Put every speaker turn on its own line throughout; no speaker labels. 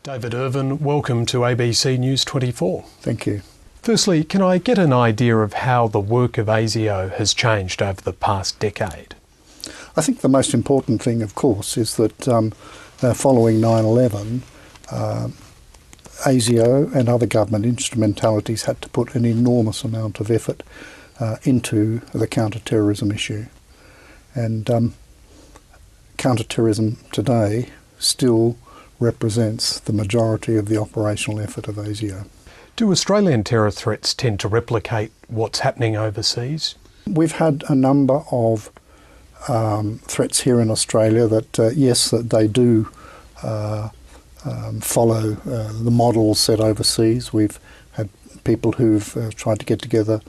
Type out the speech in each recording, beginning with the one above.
David Irvine, welcome to ABC News 24.
Thank you.
Firstly, can I get an idea of how the work of ASIO has changed over the past decade?
I think the most important thing, of course, is that following 9/11, ASIO and other government instrumentalities had to put an enormous amount of effort into the counter-terrorism issue. And counter-terrorism today still represents the majority of the operational effort of ASIO.
Do Australian terror threats tend to replicate what's happening overseas?
We've had a number of threats here in Australia that, yes, that they do follow the models set overseas. We've had people who've tried to get together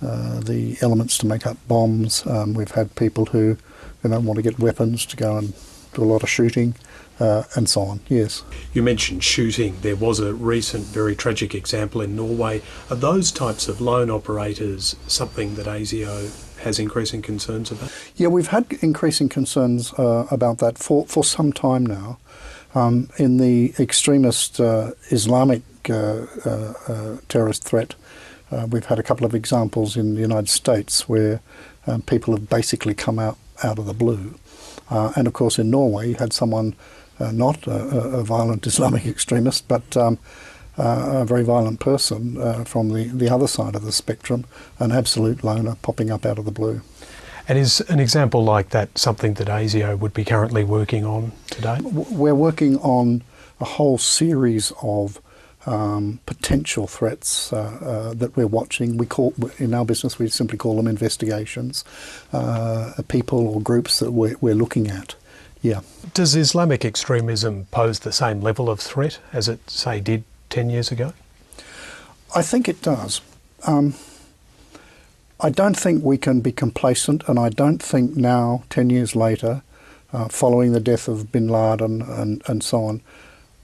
the elements to make up bombs. We've had people who don't want to get weapons to go and do a lot of shooting, and so on, yes.
You mentioned shooting. There was a recent very tragic example in Norway. Are those types of lone operators something that ASIO has increasing concerns about?
Yeah, we've had increasing concerns about that for some time now. In the extremist Islamic terrorist threat, we've had a couple of examples in the United States where people have basically come out of the blue. And of course in Norway you had someone, not a violent Islamic extremist, but a very violent person from the other side of the spectrum, an absolute loner popping up out of the blue.
And is an example like that something that ASIO would be currently working on today?
We're working on a whole series of potential threats that we're watching. In our business, we simply call them investigations, people or groups that we're looking at. Yeah. Does
Islamic extremism pose the same level of threat as it, say, did 10 years ago?
I think it does. I don't think we can be complacent, and I don't think now, 10 years later, following the death of bin Laden and so on,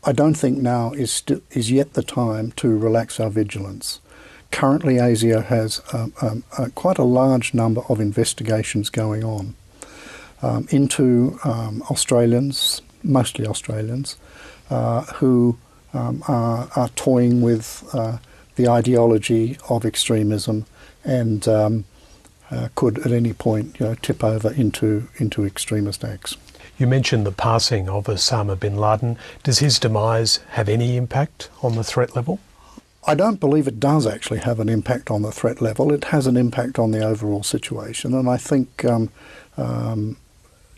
I don't think now is yet the time to relax our vigilance. Currently, ASIO has quite a large number of investigations going on into Australians, mostly Australians, who are toying with the ideology of extremism and could at any point tip over into extremist acts.
You mentioned the passing of Osama bin Laden. Does his demise have any impact on the threat level?
I don't believe it does actually have an impact on the threat level. It has an impact on the overall situation, and I think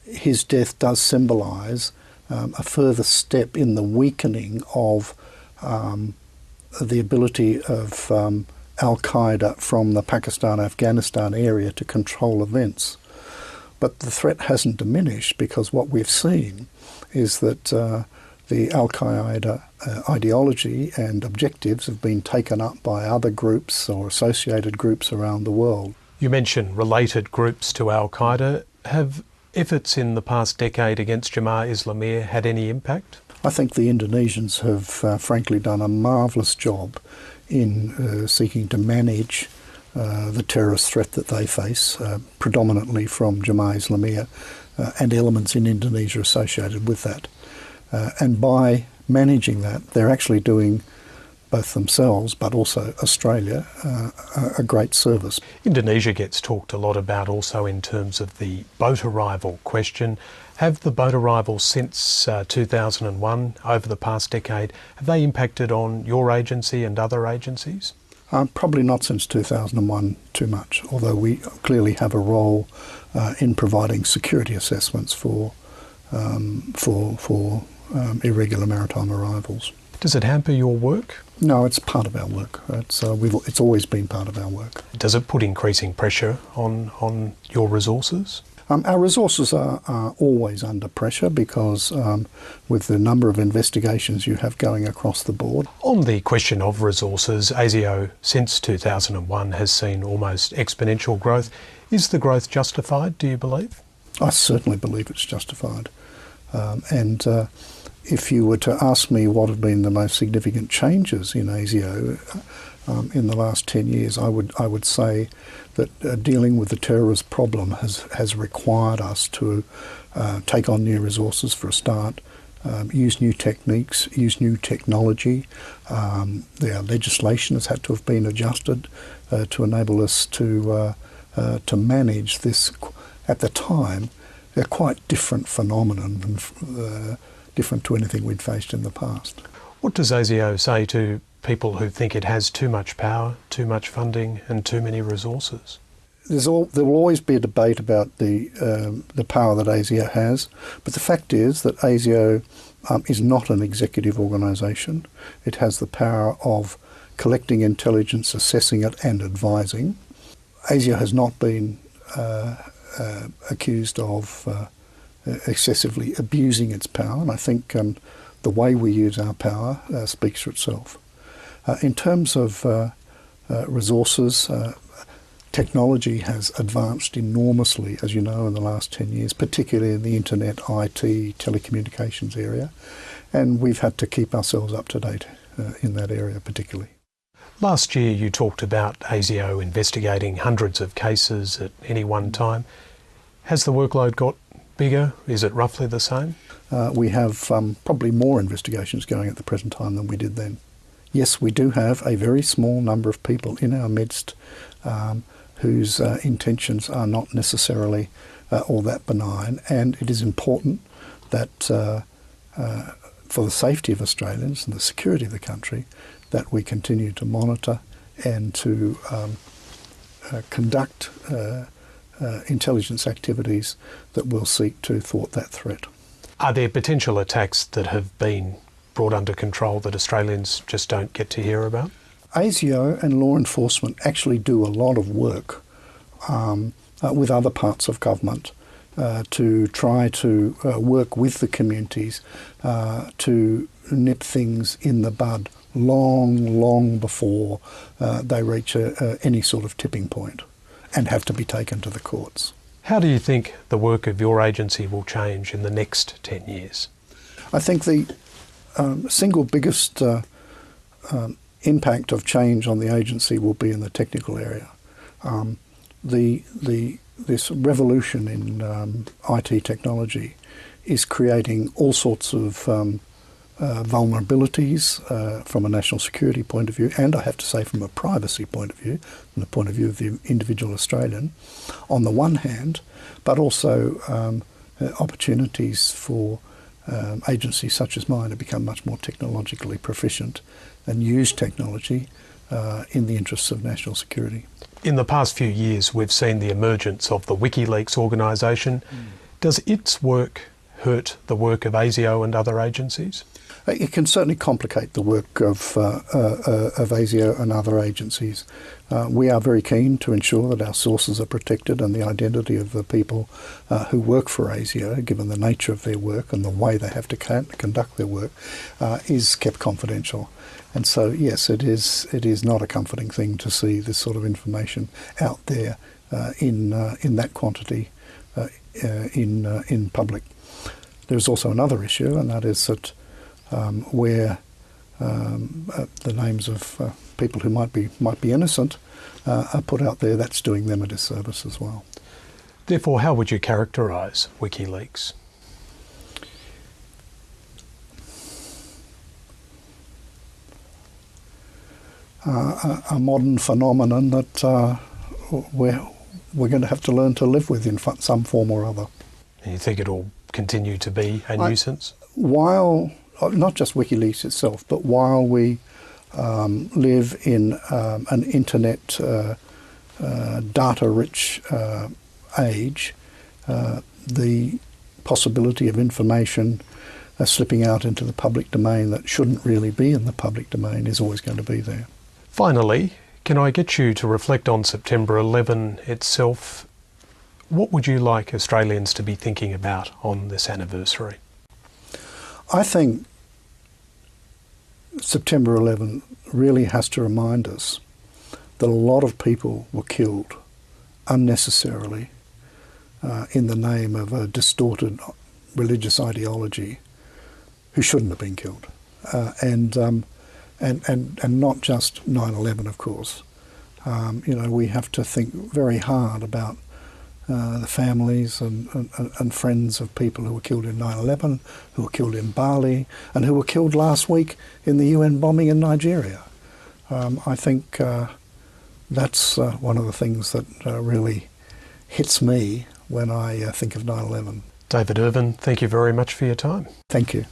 his death does symbolise a further step in the weakening of the ability of Al-Qaeda from the Pakistan-Afghanistan area to control events. But the threat hasn't diminished, because what we've seen is that the Al-Qaeda ideology and objectives have been taken up by other groups or associated groups around the world.
You mentioned related groups to Al-Qaeda. Have efforts in the past decade against Jemaah Islamiyah had any impact?
I think the Indonesians have frankly done a marvellous job in seeking to manage the terrorist threat that they face, predominantly from Jemaah Islamiyah and elements in Indonesia associated with that. And by managing that, they're actually doing both themselves but also Australia a great service.
Indonesia gets talked a lot about also in terms of the boat arrival question. Have the boat arrivals since 2001, over the past decade, have they impacted on your agency and other agencies?
Probably not since 2001 too much, although we clearly have a role in providing security assessments for irregular maritime arrivals.
Does it hamper your work?
No, it's part of our work. It's always been part of our work.
Does it put increasing pressure on your resources?
Our resources are always under pressure because with the number of investigations you have going across the board.
On the question of resources, ASIO since 2001 has seen almost exponential growth. Is the growth justified, do you believe?
I certainly believe it's justified. And if you were to ask me what have been the most significant changes in ASIO in the last 10 years, I would say that dealing with the terrorist problem has required us to take on new resources for a start, use new techniques, use new technology. Their legislation has had to have been adjusted to enable us to manage this, at the time, a quite different phenomenon and different to anything we'd faced in the past.
What does ASIO say to people who think it has too much power, too much funding and too many resources?
There will always be a debate about the power that ASIO has, but the fact is that ASIO is not an executive organisation. It has the power of collecting intelligence, assessing it and advising. ASIO has not been accused of excessively abusing its power, and I think the way we use our power speaks for itself. In terms of resources, technology has advanced enormously, as you know, in the last 10 years, particularly in the internet, IT, telecommunications area, and we've had to keep ourselves up to date in that area particularly.
Last year you talked about ASIO investigating hundreds of cases at any one time. Has the workload got bigger? Is it roughly the same?
We have probably more investigations going at the present time than we did then. Yes, we do have a very small number of people in our midst whose intentions are not necessarily all that benign, and it is important that for the safety of Australians and the security of the country, that we continue to monitor and to conduct intelligence activities that will seek to thwart that threat.
Are there potential attacks that have been brought under control that Australians just don't get to hear about?
ASIO and law enforcement actually do a lot of work with other parts of government to try to work with the communities to nip things in the bud long before they reach any sort of tipping point and have to be taken to the courts.
How do you think the work of your agency will change in the next 10 years?
I think the single biggest impact of change on the agency will be in the technical area. This revolution in IT technology is creating all sorts of vulnerabilities from a national security point of view, and I have to say from a privacy point of view, from the point of view of the individual Australian, on the one hand, but also opportunities for agencies such as mine to become much more technologically proficient and use technology in the interests of national security.
In the past few years, we've seen the emergence of the WikiLeaks organisation. Does its work hurt the work of ASIO and other agencies?
It can certainly complicate the work of ASIO and other agencies. We are very keen to ensure that our sources are protected and the identity of the people who work for ASIO, given the nature of their work and the way they have to conduct their work, is kept confidential. And so, yes, it is not a comforting thing to see this sort of information out there in that quantity in public. There's also another issue, and that is that where the names of people who might be innocent are put out there, that's doing them a disservice as well.
Therefore, how would you characterise WikiLeaks?
A modern phenomenon that we're going to have to learn to live with in some form or other.
And you think it'll continue to be a nuisance?
While, not just WikiLeaks itself, but while we live in an internet data-rich age, the possibility of information slipping out into the public domain that shouldn't really be in the public domain is always going to be there.
Finally, can I get you to reflect on September 11 itself? What would you like Australians to be thinking about on this anniversary?
I think September 11 really has to remind us that a lot of people were killed unnecessarily in the name of a distorted religious ideology who shouldn't have been killed. And not just 9/11, of course. We have to think very hard about the families and friends of people who were killed in 9/11, who were killed in Bali, and who were killed last week in the UN bombing in Nigeria. I think that's one of the things that really hits me when I think of 9/11.
David Irvine, thank you very much for your time.
Thank you.